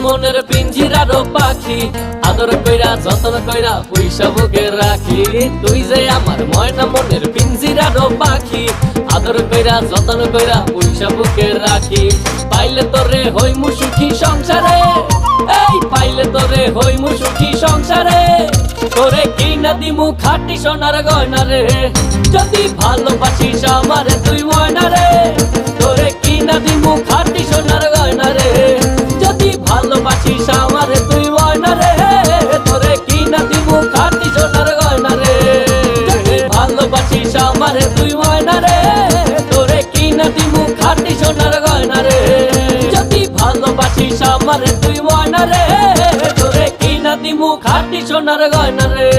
মনের পিঞ্জিরার পাখি আদর কইরা যতন কইরা পয়সা বুকে রাখি। তুই যে আমার ময়না মনের পিঞ্জিরার পাখি আদর কইরা যতন কইরা পয়সা বুকে রাখি। পাইলে তোরে হইমু সুখী সংসারে, এই পাইলে তোরে হইমু সুখী সংসারে। তোরে কিনা দিমু খাঁটি সোনার গয়না রে, যদি ভালোবাসিস আমারে তুই ময়না রে। তোরে কিনা দিমু খাঁটি সোনার গয়না রে, যদি ভালোবাসিস আমারে তুই ময়না রে। তোরে কিনা দিমু খাঁটি সোনার গয়না রে, যদি ভালোবাসিস আমারে তুই ময়না রে। তোরে কিনা দিমু খাঁটি সোনার গয়না রে, যদি ভালোবাসিস আমারে তুই ময়না রে। তোরে কিনা দিমু খাঁটি সোনার গয়না রে।